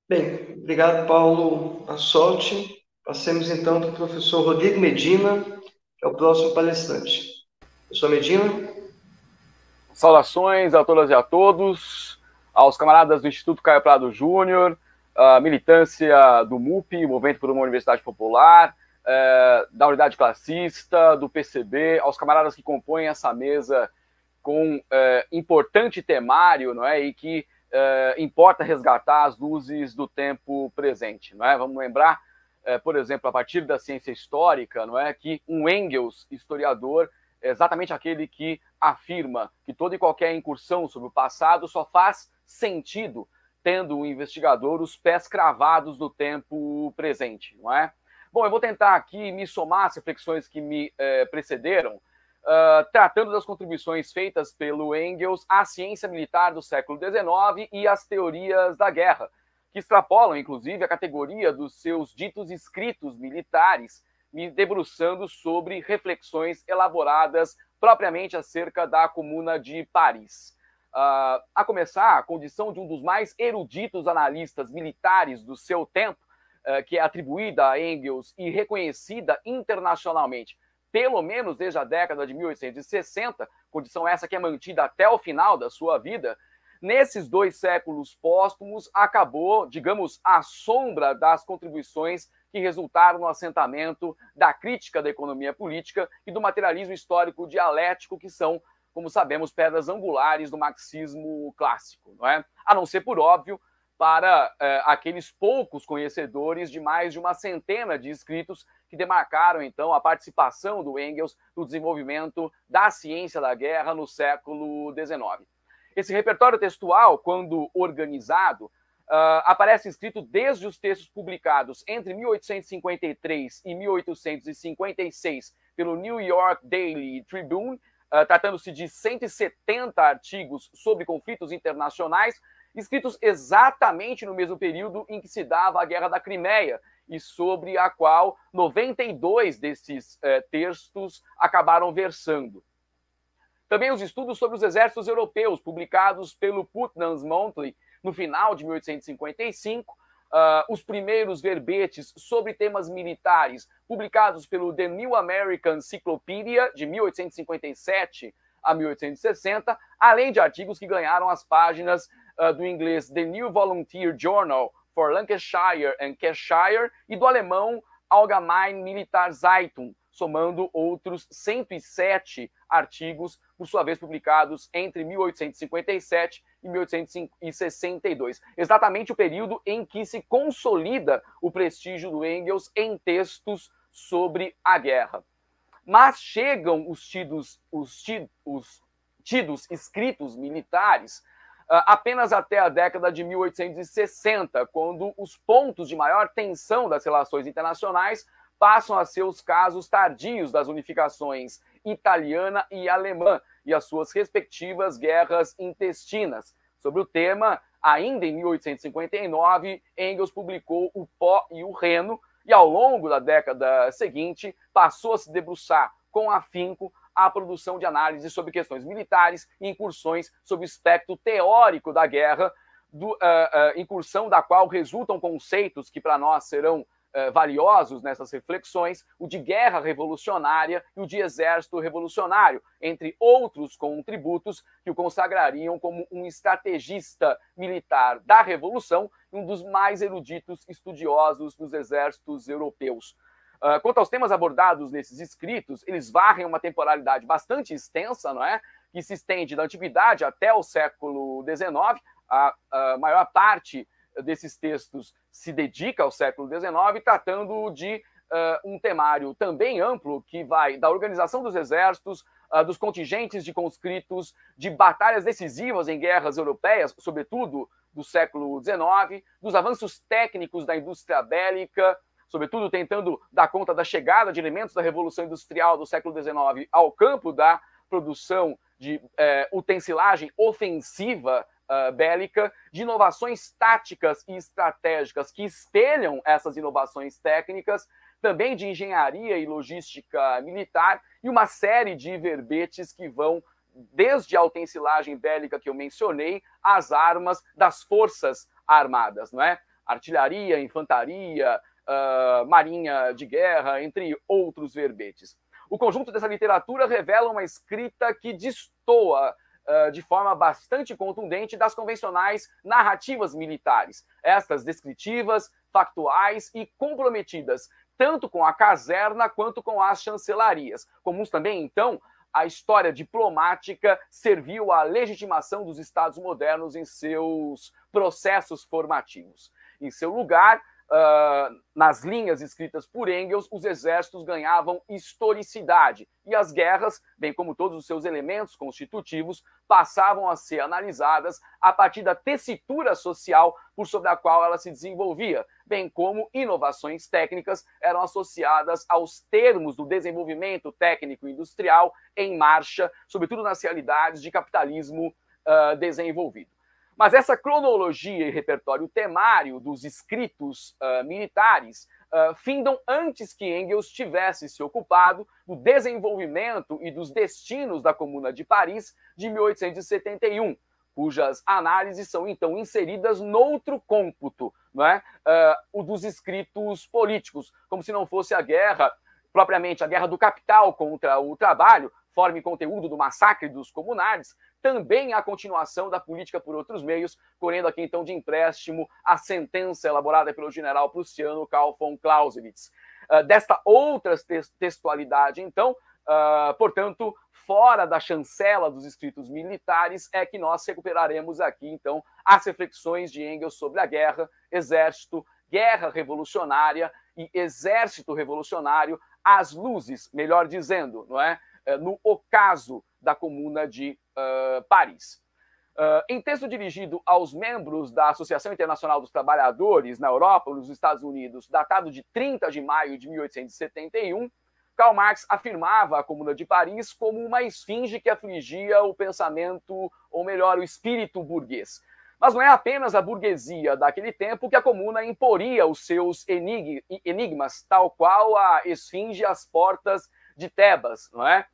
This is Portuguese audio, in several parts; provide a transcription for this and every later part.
Bem, obrigado, Paulo Assolti. Passemos então para o professor Rodrigo Medina, que é o próximo palestrante. Professor Medina. Saudações a todas e a todos, aos camaradas do Instituto Caio Prado Júnior, a militância do MUP, Movimento por uma Universidade Popular, da Unidade Classista, do PCB, aos camaradas que compõem essa mesa com importante temário, não é? E que importa resgatar as luzes do tempo presente, não é? Vamos lembrar, por exemplo, a partir da ciência histórica, não é, que um Engels, historiador, é exatamente aquele que afirma que toda e qualquer incursão sobre o passado só faz sentido tendo o investigador os pés cravados no tempo presente, não é? Bom, eu vou tentar aqui me somar às reflexões que me precederam, tratando das contribuições feitas pelo Engels à ciência militar do século XIX e às teorias da guerra, que extrapolam, inclusive, a categoria dos seus ditos escritos militares, me debruçando sobre reflexões elaboradas propriamente acerca da Comuna de Paris. A começar, a condição de um dos mais eruditos analistas militares do seu tempo, que é atribuída a Engels e reconhecida internacionalmente, pelo menos desde a década de 1860, condição essa que é mantida até o final da sua vida, nesses 2 séculos póstumos acabou, digamos, à sombra das contribuições que resultaram no assentamento da crítica da economia política e do materialismo histórico dialético, que são, como sabemos, pedras angulares do marxismo clássico, não é? A não ser, por óbvio, para aqueles poucos conhecedores de mais de uma centena de escritos que demarcaram, então, a participação do Engels no desenvolvimento da ciência da guerra no século XIX. Esse repertório textual, quando organizado, aparece escrito desde os textos publicados entre 1853 e 1856 pelo New York Daily Tribune, tratando-se de 170 artigos sobre conflitos internacionais, escritos exatamente no mesmo período em que se dava a Guerra da Crimeia, e sobre a qual 92 desses textos acabaram versando. Também os estudos sobre os exércitos europeus, publicados pelo Putnam's Monthly no final de 1855, os primeiros verbetes sobre temas militares, publicados pelo The New American Cyclopedia, de 1857 a 1860, além de artigos que ganharam as páginas do inglês The New Volunteer Journal for Lancashire and Cheshire e do alemão Allgemeine Militärzeitung, somando outros 107 artigos, por sua vez publicados entre 1857 e 1862. Exatamente o período em que se consolida o prestígio do Engels em textos sobre a guerra. Mas chegam os tidos escritos militares apenas até a década de 1860, quando os pontos de maior tensão das relações internacionais passam a ser os casos tardios das unificações italiana e alemã e as suas respectivas guerras intestinas. Sobre o tema, ainda em 1859, Engels publicou O Pó e o Reno e, ao longo da década seguinte, passou a se debruçar com afinco a produção de análises sobre questões militares e incursões sobre o espectro teórico da guerra, incursão da qual resultam conceitos que para nós serão valiosos nessas reflexões, o de guerra revolucionária e o de exército revolucionário, entre outros contributos que o consagrariam como um estrategista militar da Revolução e um dos mais eruditos estudiosos dos exércitos europeus. Quanto aos temas abordados nesses escritos, eles varrem uma temporalidade bastante extensa, não é? Que se estende da antiguidade até o século XIX. A maior parte desses textos se dedica ao século XIX, tratando de um temário também amplo que vai da organização dos exércitos, dos contingentes de conscritos, de batalhas decisivas em guerras europeias, sobretudo do século XIX, dos avanços técnicos da indústria bélica, sobretudo tentando dar conta da chegada de elementos da Revolução Industrial do século XIX ao campo da produção de utensilagem ofensiva bélica, de inovações táticas e estratégicas que espelham essas inovações técnicas, também de engenharia e logística militar, e uma série de verbetes que vão desde a utensilagem bélica que eu mencionei às armas das forças armadas, não é? artilharia, infantaria, marinha de guerra, entre outros verbetes. O conjunto dessa literatura revela uma escrita que destoa de forma bastante contundente das convencionais narrativas militares, estas descritivas, factuais e comprometidas, tanto com a caserna quanto com as chancelarias. Comuns também, então, a história diplomática serviu à legitimação dos Estados modernos em seus processos formativos. Em seu lugar, nas linhas escritas por Engels, os exércitos ganhavam historicidade e as guerras, bem como todos os seus elementos constitutivos, passavam a ser analisadas a partir da tessitura social por sobre a qual ela se desenvolvia, bem como inovações técnicas eram associadas aos termos do desenvolvimento técnico-industrial em marcha, sobretudo nas realidades de capitalismo desenvolvido. Mas essa cronologia e repertório temário dos escritos militares findam antes que Engels tivesse se ocupado do desenvolvimento e dos destinos da Comuna de Paris de 1871, cujas análises são então inseridas noutro cômputo, não é? O dos escritos políticos, como se não fosse a guerra, propriamente a guerra do capital contra o trabalho, forma e conteúdo do massacre dos comunardes, também a continuação da política por outros meios, correndo aqui então de empréstimo a sentença elaborada pelo general prussiano Karl von Clausewitz. Desta outra textualidade, então, portanto, fora da chancela dos escritos militares, é que nós recuperaremos aqui, então, as reflexões de Engels sobre a guerra, exército, guerra revolucionária e exército revolucionário, às luzes, melhor dizendo, não é? No ocaso da Comuna de Paris. Em texto dirigido aos membros da Associação Internacional dos Trabalhadores na Europa, nos Estados Unidos, datado de 30 de maio de 1871, Karl Marx afirmava a Comuna de Paris como uma esfinge que afligia o pensamento, ou melhor, o espírito burguês. Mas não é apenas a burguesia daquele tempo que a Comuna imporia os seus enigmas, tal qual a esfinge às portas de Tebas, não é?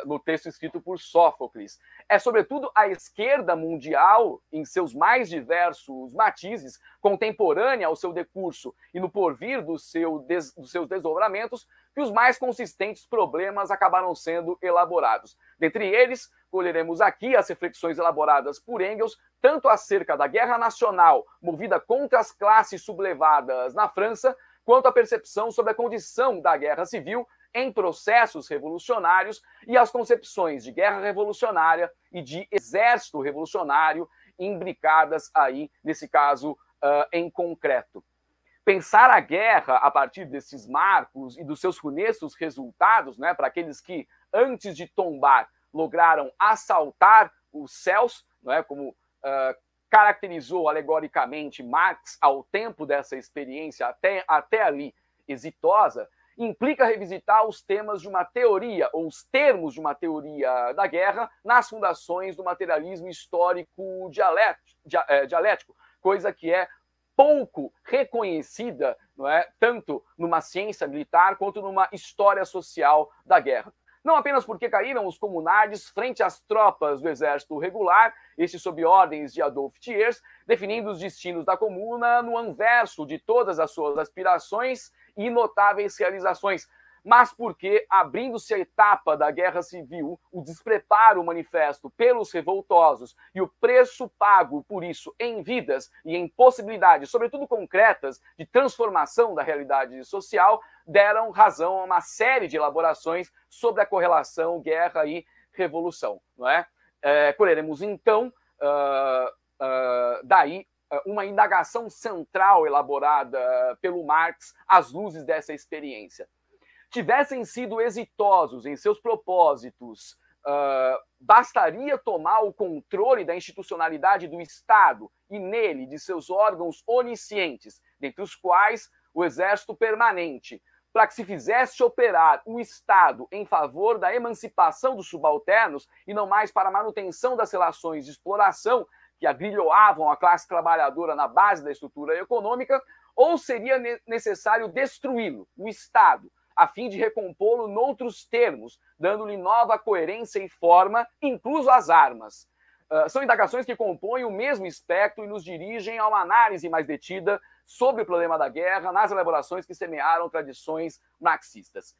No texto escrito por Sófocles. É, sobretudo, a esquerda mundial, em seus mais diversos matizes, contemporânea ao seu decurso e no porvir dos seus desdobramentos, que os mais consistentes problemas acabaram sendo elaborados. Dentre eles, colheremos aqui as reflexões elaboradas por Engels, tanto acerca da guerra nacional movida contra as classes sublevadas na França, quanto a percepção sobre a condição da guerra civil em processos revolucionários e as concepções de guerra revolucionária e de exército revolucionário imbricadas aí, nesse caso, em concreto. Pensar a guerra a partir desses marcos e dos seus funestos resultados, né, para aqueles que, antes de tombar, lograram assaltar os céus, né, como caracterizou alegoricamente Marx ao tempo dessa experiência até ali exitosa, implica revisitar os temas de uma teoria, ou os termos de uma teoria da guerra, nas fundações do materialismo histórico dialético, coisa que é pouco reconhecida, não é, tanto numa ciência militar quanto numa história social da guerra. Não apenas porque caíram os comunardes frente às tropas do exército regular, este sob ordens de Adolf Thiers, definindo os destinos da comuna no anverso de todas as suas aspirações e notáveis realizações, mas porque, abrindo-se a etapa da guerra civil, o despreparo manifesto pelos revoltosos e o preço pago por isso em vidas e em possibilidades, sobretudo concretas, de transformação da realidade social, deram razão a uma série de elaborações sobre a correlação guerra e revolução. Não é? Colheremos, então, daí uma indagação central elaborada pelo Marx às luzes dessa experiência. Tivessem sido exitosos em seus propósitos, bastaria tomar o controle da institucionalidade do Estado e nele de seus órgãos oniscientes, dentre os quais o Exército Permanente, para que se fizesse operar o Estado em favor da emancipação dos subalternos e não mais para a manutenção das relações de exploração que agrilhoavam a classe trabalhadora na base da estrutura econômica, ou seria necessário destruí-lo, o Estado, a fim de recompô-lo noutros termos, dando-lhe nova coerência e forma, incluso as armas. São indagações que compõem o mesmo espectro e nos dirigem a uma análise mais detida sobre o problema da guerra nas elaborações que semearam tradições marxistas.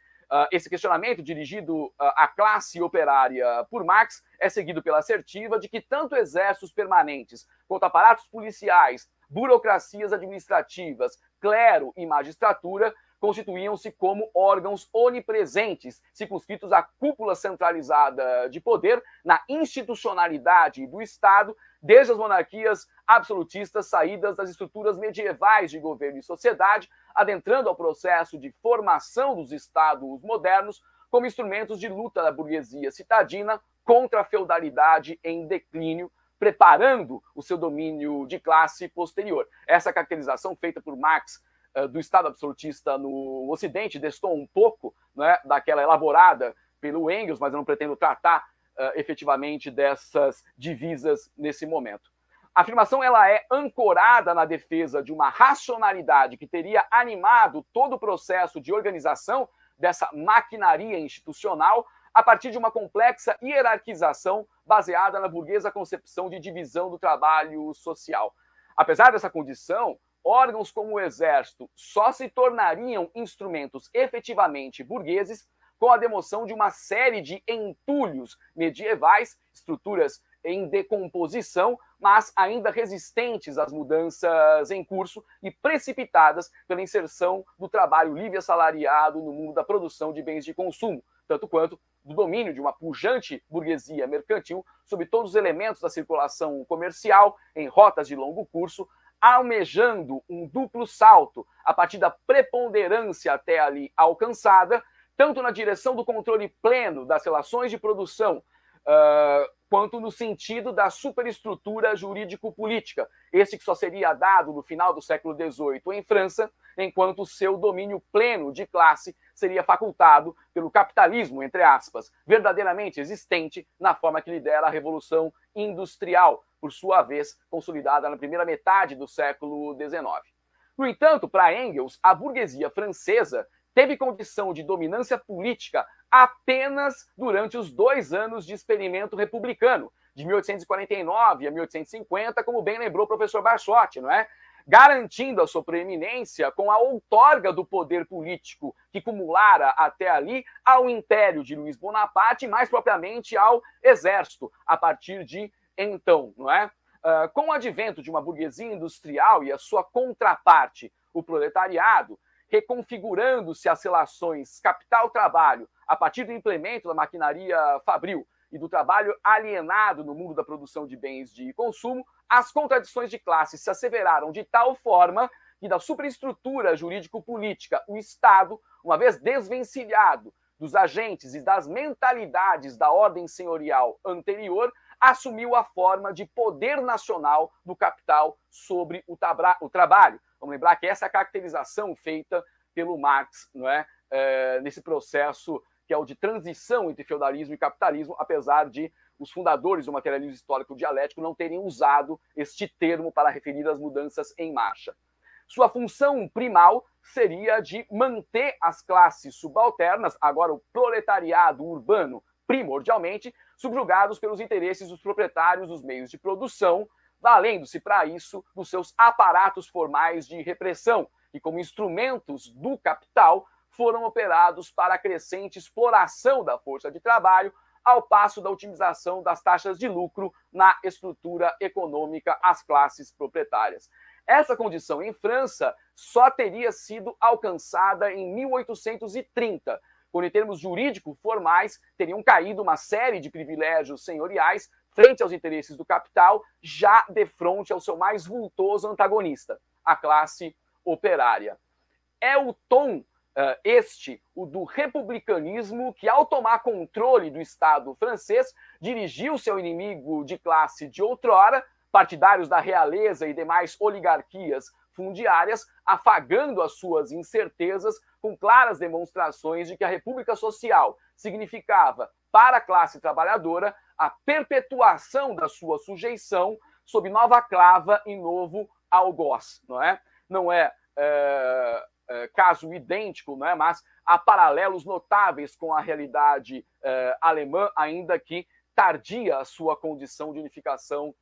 Esse questionamento, dirigido à classe operária por Marx, é seguido pela assertiva de que tanto exércitos permanentes quanto aparatos policiais, burocracias administrativas, clero e magistratura constituíam-se como órgãos onipresentes, circunscritos à cúpula centralizada de poder, na institucionalidade do Estado, desde as monarquias absolutistas saídas das estruturas medievais de governo e sociedade, adentrando ao processo de formação dos Estados modernos como instrumentos de luta da burguesia citadina contra a feudalidade em declínio, preparando o seu domínio de classe posterior. Essa caracterização feita por Marx do Estado absolutista no Ocidente destou um pouco, né, daquela elaborada pelo Engels, mas eu não pretendo tratar efetivamente dessas divisas nesse momento. A afirmação ela é ancorada na defesa de uma racionalidade que teria animado todo o processo de organização dessa maquinaria institucional a partir de uma complexa hierarquização baseada na burguesa concepção de divisão do trabalho social. Apesar dessa condição, órgãos como o Exército só se tornariam instrumentos efetivamente burgueses com a demoção de uma série de entulhos medievais, estruturas em decomposição, mas ainda resistentes às mudanças em curso e precipitadas pela inserção do trabalho livre assalariado no mundo da produção de bens de consumo, tanto quanto do domínio de uma pujante burguesia mercantil sobre todos os elementos da circulação comercial em rotas de longo curso, almejando um duplo salto a partir da preponderância até ali alcançada, tanto na direção do controle pleno das relações de produção, quanto no sentido da superestrutura jurídico-política, esse que só seria dado no final do século XVIII em França, enquanto o seu domínio pleno de classe seria facultado pelo capitalismo, entre aspas, verdadeiramente existente na forma que lidera a Revolução Industrial, por sua vez consolidada na primeira metade do século XIX. No entanto, para Engels, a burguesia francesa teve condição de dominância política apenas durante os 2 anos de experimento republicano, de 1849 a 1850, como bem lembrou o professor Barsotti, não é? Garantindo a sua preeminência com a outorga do poder político que cumulara até ali ao império de Luís Bonaparte e mais propriamente ao exército, a partir de então, não é? Com o advento de uma burguesia industrial e a sua contraparte, o proletariado, reconfigurando-se as relações capital-trabalho a partir do implemento da maquinaria fabril e do trabalho alienado no mundo da produção de bens de consumo, as contradições de classe se asseveraram de tal forma que da superestrutura jurídico-política, o Estado, uma vez desvencilhado dos agentes e das mentalidades da ordem senhorial anterior, assumiu a forma de poder nacional do capital sobre o trabalho. Vamos lembrar que essa é a caracterização feita pelo Marx, não é? Nesse processo que é o de transição entre feudalismo e capitalismo, apesar de os fundadores do materialismo histórico dialético não terem usado este termo para referir as mudanças em marcha. Sua função primal seria de manter as classes subalternas, agora o proletariado urbano primordialmente, subjugados pelos interesses dos proprietários dos meios de produção, valendo-se para isso dos seus aparatos formais de repressão, que como instrumentos do capital foram operados para a crescente exploração da força de trabalho, ao passo da otimização das taxas de lucro na estrutura econômica às classes proprietárias. Essa condição em França só teria sido alcançada em 1830, quando em termos jurídicos formais teriam caído uma série de privilégios senhoriais frente aos interesses do capital, já de frente ao seu mais vultoso antagonista, a classe operária. É o tom o do republicanismo que, ao tomar controle do Estado francês, dirigiu seu inimigo de classe de outrora, partidários da realeza e demais oligarquias fundiárias, afagando as suas incertezas com claras demonstrações de que a República Social significava, para a classe trabalhadora, a perpetuação da sua sujeição sob nova clava e novo algoz, não é? Não é caso idêntico, não é? Mas há paralelos notáveis com a realidade alemã, ainda que tardia a sua condição de unificação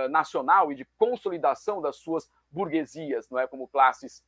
nacional e de consolidação das suas burguesias, não é, como classes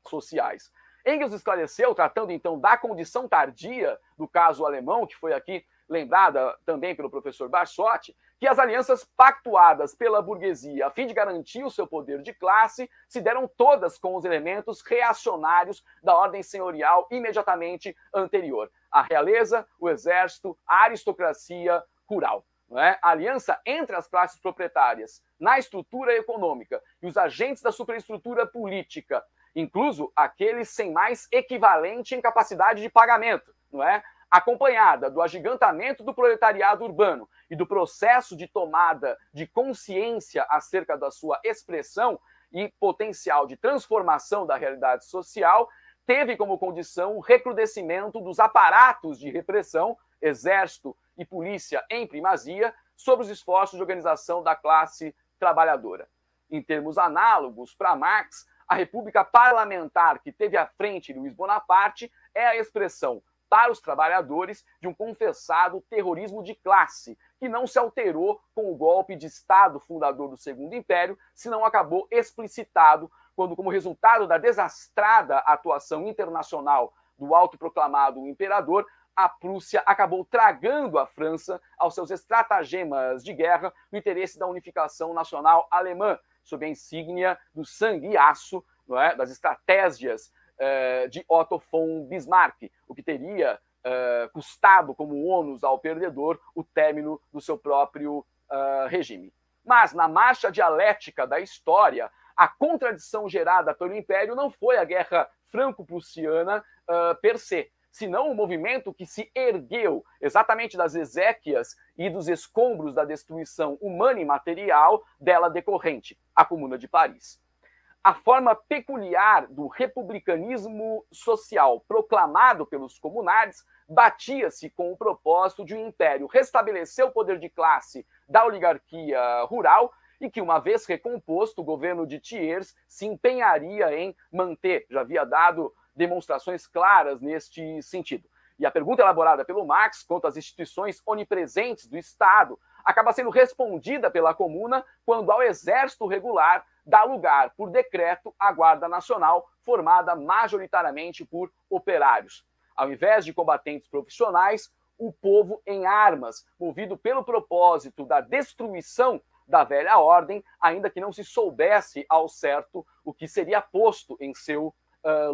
sociais. Engels esclareceu, tratando então da condição tardia do caso alemão, que foi aqui lembrada também pelo professor Barsotti, que as alianças pactuadas pela burguesia a fim de garantir o seu poder de classe se deram todas com os elementos reacionários da ordem senhorial imediatamente anterior: a realeza, o exército, a aristocracia rural. Não é? A aliança entre as classes proprietárias na estrutura econômica e os agentes da superestrutura política, incluso aqueles sem mais equivalente em capacidade de pagamento, não é? Acompanhada do agigantamento do proletariado urbano e do processo de tomada de consciência acerca da sua expressão e potencial de transformação da realidade social, teve como condição o recrudescimento dos aparatos de repressão, exército e polícia em primazia, sobre os esforços de organização da classe trabalhadora. Em termos análogos, para Marx, a república parlamentar que teve à frente Luiz Bonaparte é a expressão para os trabalhadores de um confessado terrorismo de classe, que não se alterou com o golpe de Estado fundador do Segundo Império, senão acabou explicitado quando, como resultado da desastrada atuação internacional do autoproclamado imperador, a Prússia acabou tragando a França aos seus estratagemas de guerra no interesse da unificação nacional alemã, sob a insígnia do sangue e aço, não é, das estratégias de Otto von Bismarck, o que teria custado como ônus ao perdedor o término do seu próprio regime. Mas, na marcha dialética da história, a contradição gerada pelo Império não foi a guerra franco-prussiana per se, senão o movimento que se ergueu exatamente das exéquias e dos escombros da destruição humana e material dela decorrente, a Comuna de Paris. A forma peculiar do republicanismo social proclamado pelos comunares batia-se com o propósito de um império restabelecer o poder de classe da oligarquia rural e que, uma vez recomposto, o governo de Thiers se empenharia em manter. Já havia dado demonstrações claras neste sentido. E a pergunta elaborada pelo Marx quanto às instituições onipresentes do Estado acaba sendo respondida pela Comuna quando ao exército regular dá lugar, por decreto, à Guarda Nacional, formada majoritariamente por operários. Ao invés de combatentes profissionais, o povo em armas, movido pelo propósito da destruição da velha ordem, ainda que não se soubesse ao certo o que seria posto em seu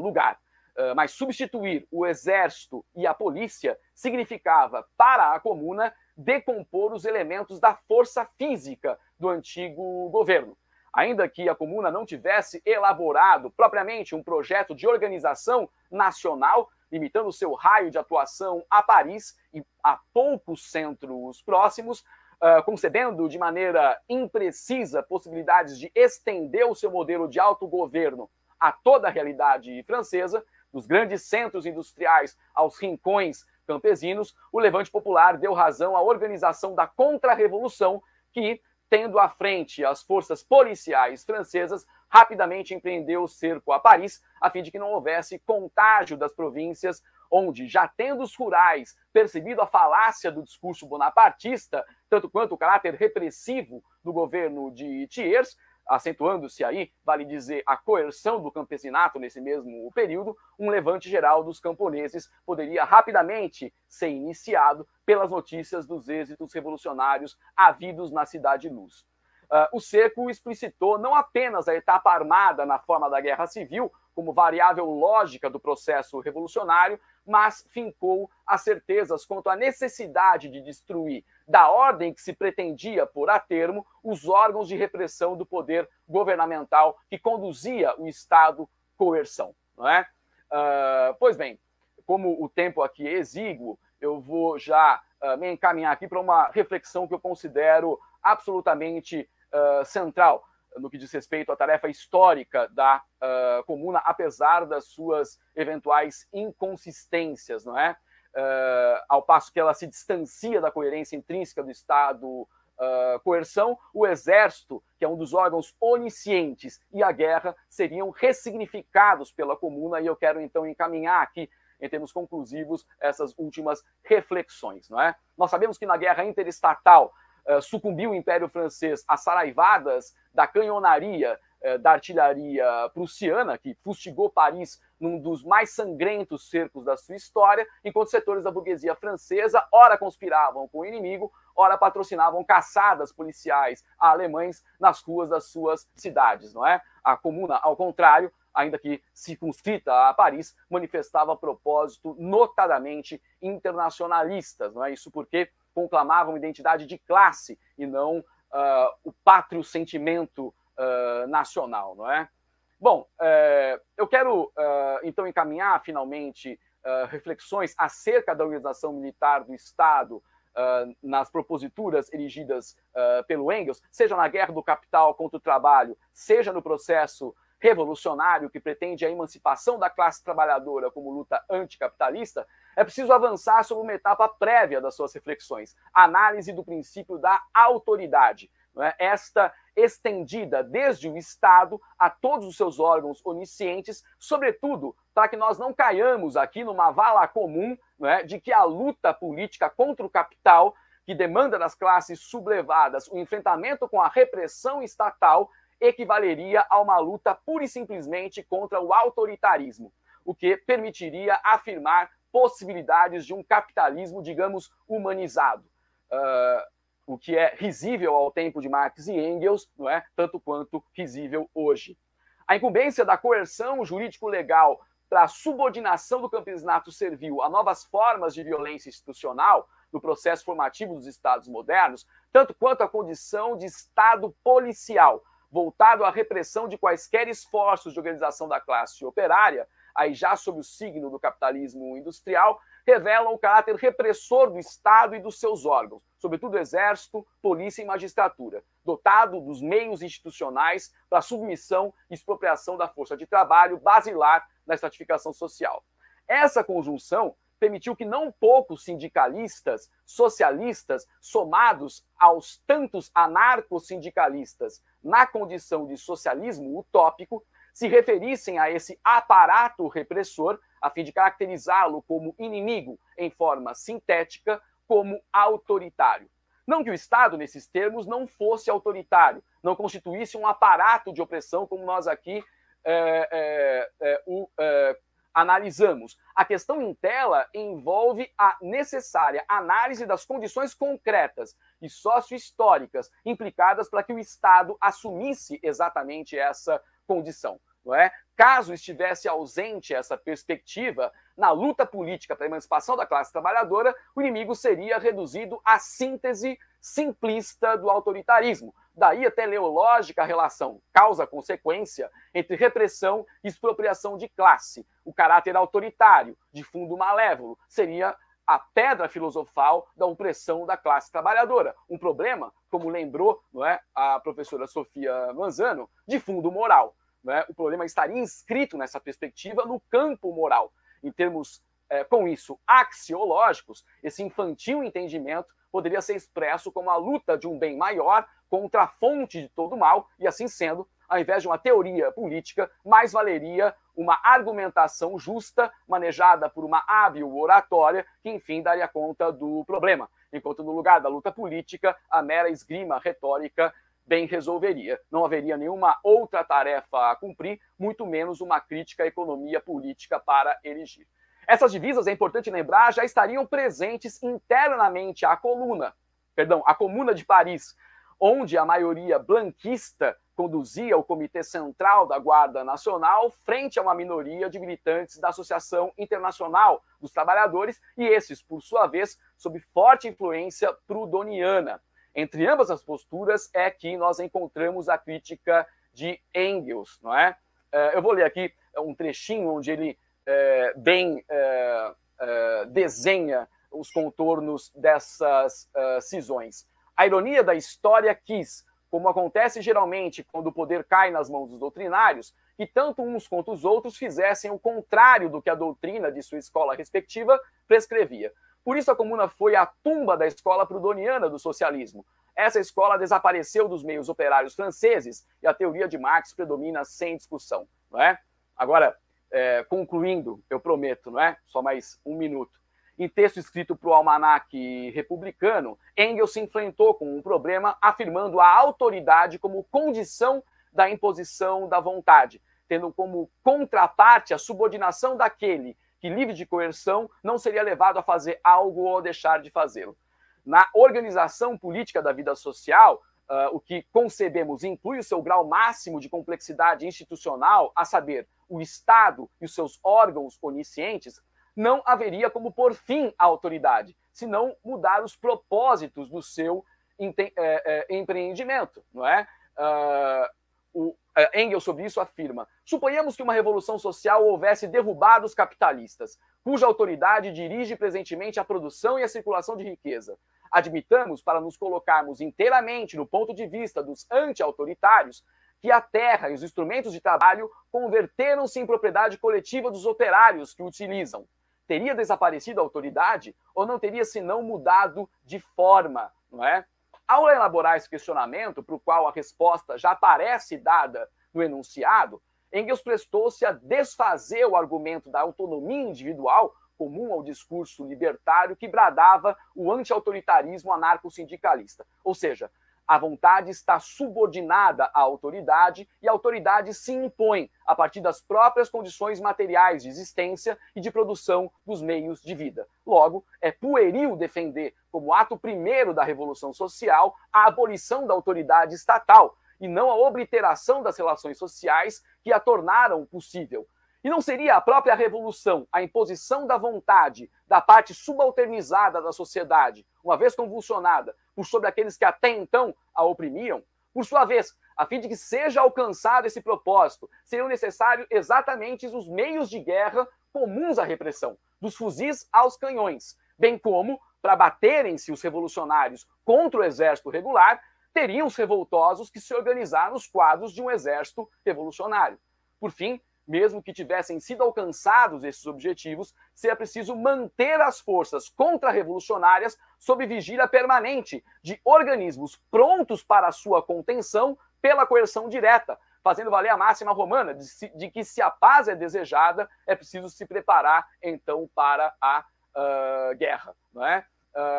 lugar. Mas substituir o exército e a polícia significava, para a Comuna, decompor os elementos da força física do antigo governo. Ainda que a Comuna não tivesse elaborado propriamente um projeto de organização nacional, limitando seu raio de atuação a Paris e a poucos centros próximos, concebendo de maneira imprecisa possibilidades de estender o seu modelo de autogoverno a toda a realidade francesa, dos grandes centros industriais aos rincões campesinos, o levante popular deu razão à organização da contra-revolução que, tendo à frente as forças policiais francesas, rapidamente empreendeu o cerco a Paris, a fim de que não houvesse contágio das províncias, onde, já tendo os rurais percebido a falácia do discurso bonapartista, tanto quanto o caráter repressivo do governo de Thiers, acentuando-se aí, vale dizer, a coerção do campesinato nesse mesmo período, um levante geral dos camponeses poderia rapidamente ser iniciado pelas notícias dos êxitos revolucionários havidos na Cidade Luz. O cerco explicitou não apenas a etapa armada na forma da guerra civil, como variável lógica do processo revolucionário, mas fincou as certezas quanto à necessidade de destruir, da ordem que se pretendia pôr a termo, os órgãos de repressão do poder governamental que conduzia o Estado coerção. Não é? Pois bem, como o tempo aqui é exíguo, eu vou já me encaminhar aqui para uma reflexão que eu considero absolutamente central no que diz respeito à tarefa histórica da Comuna, apesar das suas eventuais inconsistências, não é? Ao passo que ela se distancia da coerência intrínseca do Estado coerção, o Exército, que é um dos órgãos oniscientes, e a guerra seriam ressignificados pela Comuna, e eu quero então encaminhar aqui em termos conclusivos, essas últimas reflexões. Não é? Nós sabemos que na guerra interestatal sucumbiu o Império Francês às saraivadas da canhonaria da artilharia prussiana, que fustigou Paris num dos mais sangrentos cercos da sua história, enquanto setores da burguesia francesa ora conspiravam com o inimigo, ora patrocinavam caçadas policiais a alemães nas ruas das suas cidades, não é? A Comuna, ao contrário, ainda que circunscrita a Paris, manifestava propósito notadamente internacionalistas, não é? Isso porque conclamavam identidade de classe e não o pátrio sentimento nacional, não é? Bom, eu quero então encaminhar finalmente reflexões acerca da organização militar do Estado nas proposituras erigidas pelo Engels, seja na guerra do capital contra o trabalho, seja no processo revolucionário que pretende a emancipação da classe trabalhadora como luta anticapitalista. É preciso avançar sobre uma etapa prévia das suas reflexões, a análise do princípio da autoridade, não é? Esta estendida desde o Estado a todos os seus órgãos oniscientes, sobretudo para que nós não caiamos aqui numa vala comum, não é, de que a luta política contra o capital, que demanda das classes sublevadas o enfrentamento com a repressão estatal, equivaleria a uma luta pura e simplesmente contra o autoritarismo, o que permitiria afirmar possibilidades de um capitalismo, digamos, humanizado. O que é risível ao tempo de Marx e Engels, não é? Tanto quanto risível hoje. A incumbência da coerção jurídico-legal para a subordinação do campesinato servil a novas formas de violência institucional no processo formativo dos Estados modernos, tanto quanto a condição de Estado policial, voltado à repressão de quaisquer esforços de organização da classe operária, aí já sob o signo do capitalismo industrial, revelam o caráter repressor do Estado e dos seus órgãos, sobretudo exército, polícia e magistratura, dotado dos meios institucionais para a submissão e expropriação da força de trabalho basilar na estratificação social. Essa conjunção permitiu que não poucos sindicalistas, socialistas, somados aos tantos anarcossindicalistas na condição de socialismo utópico, se referissem a esse aparato repressor, a fim de caracterizá-lo como inimigo em forma sintética, como autoritário. Não que o Estado, nesses termos, não fosse autoritário, não constituísse um aparato de opressão, como nós aqui analisamos. A questão em tela envolve a necessária análise das condições concretas e sócio-históricas implicadas para que o Estado assumisse exatamente essa condição, não é? Caso estivesse ausente essa perspectiva, na luta política para a emancipação da classe trabalhadora, o inimigo seria reduzido à síntese simplista do autoritarismo. Daí a teleológica relação causa-consequência entre repressão e expropriação de classe. O caráter autoritário, de fundo malévolo, seria a pedra filosofal da opressão da classe trabalhadora. Um problema, como lembrou, não é, a professora Sofia Manzano, de fundo moral. Não é? O problema estaria inscrito nessa perspectiva no campo moral. Em termos, com isso, axiológicos, esse infantil entendimento poderia ser expresso como a luta de um bem maior contra a fonte de todo mal, e assim sendo, ao invés de uma teoria política, mais valeria uma argumentação justa, manejada por uma hábil oratória, que, enfim, daria conta do problema, enquanto no lugar da luta política, a mera esgrima retórica bem resolveria. Não haveria nenhuma outra tarefa a cumprir, muito menos uma crítica à economia política para erigir. Essas divisas, é importante lembrar, já estariam presentes internamente à Comuna de Paris, onde a maioria blanquista conduzia o Comitê Central da Guarda Nacional frente a uma minoria de militantes da Associação Internacional dos Trabalhadores, e esses, por sua vez, sob forte influência proudhoniana. Entre ambas as posturas é que nós encontramos a crítica de Engels, não é? Eu vou ler aqui um trechinho onde ele desenha os contornos dessas cisões. A ironia da história quis, como acontece geralmente quando o poder cai nas mãos dos doutrinários, que tanto uns quanto os outros fizessem o contrário do que a doutrina de sua escola respectiva prescrevia. Por isso a Comuna foi a tumba da escola proudhoniana do socialismo. Essa escola desapareceu dos meios operários franceses e a teoria de Marx predomina sem discussão, não é? Agora, concluindo, eu prometo, não é? Só mais um minuto. Em texto escrito para o Almanaque Republicano, Engels se enfrentou com um problema afirmando a autoridade como condição da imposição da vontade, tendo como contraparte a subordinação daquele que, livre de coerção, não seria levado a fazer algo ou deixar de fazê-lo. Na organização política da vida social, o que concebemos inclui o seu grau máximo de complexidade institucional, a saber, o Estado e os seus órgãos oniscientes, não haveria como pôr fim à autoridade, senão mudar os propósitos do seu empreendimento, não é? Engels, sobre isso, afirma: suponhamos que uma revolução social houvesse derrubado os capitalistas, cuja autoridade dirige presentemente a produção e a circulação de riqueza. Admitamos, para nos colocarmos inteiramente no ponto de vista dos anti-autoritários, que a terra e os instrumentos de trabalho converteram-se em propriedade coletiva dos operários que o utilizam. Teria desaparecido a autoridade ou não teria senão mudado de forma, não é? Ao elaborar esse questionamento, para o qual a resposta já aparece dada no enunciado, Engels prestou-se a desfazer o argumento da autonomia individual comum ao discurso libertário que bradava o anti-autoritarismo anarco-sindicalista. Ou seja, a vontade está subordinada à autoridade e a autoridade se impõe a partir das próprias condições materiais de existência e de produção dos meios de vida. Logo, é pueril defender, como ato primeiro da Revolução Social, a abolição da autoridade estatal e não a obliteração das relações sociais que a tornaram possível. E não seria a própria revolução, a imposição da vontade da parte subalternizada da sociedade, uma vez convulsionada, por sobre aqueles que até então a oprimiam? Por sua vez, a fim de que seja alcançado esse propósito, seriam necessários exatamente os meios de guerra comuns à repressão, dos fuzis aos canhões, bem como, para baterem-se os revolucionários contra o exército regular, teriam os revoltosos que se organizar nos quadros de um exército revolucionário. Por fim, mesmo que tivessem sido alcançados esses objetivos, seria preciso manter as forças contra-revolucionárias sob vigília permanente de organismos prontos para a sua contenção pela coerção direta, fazendo valer a máxima romana de que, se a paz é desejada, é preciso se preparar, então, para a guerra. Não é?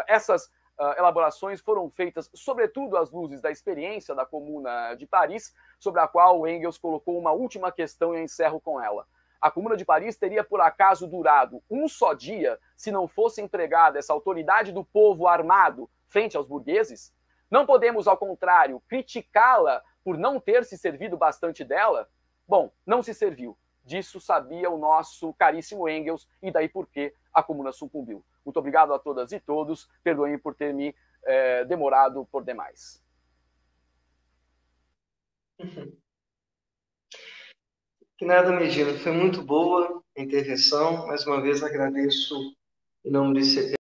Essas elaborações foram feitas, sobretudo, às luzes da experiência da Comuna de Paris, sobre a qual Engels colocou uma última questão e eu encerro com ela. A Comuna de Paris teria, por acaso, durado um só dia se não fosse empregada essa autoridade do povo armado frente aos burgueses? Não podemos, ao contrário, criticá-la por não ter se servido bastante dela? Bom, não se serviu. Disso sabia o nosso caríssimo Engels, e daí por que a Comuna sucumbiu. Muito obrigado a todas e todos. Perdoem por ter me demorado por demais. Que nada, Medina. Foi muito boa a intervenção. Mais uma vez agradeço em nome do ICP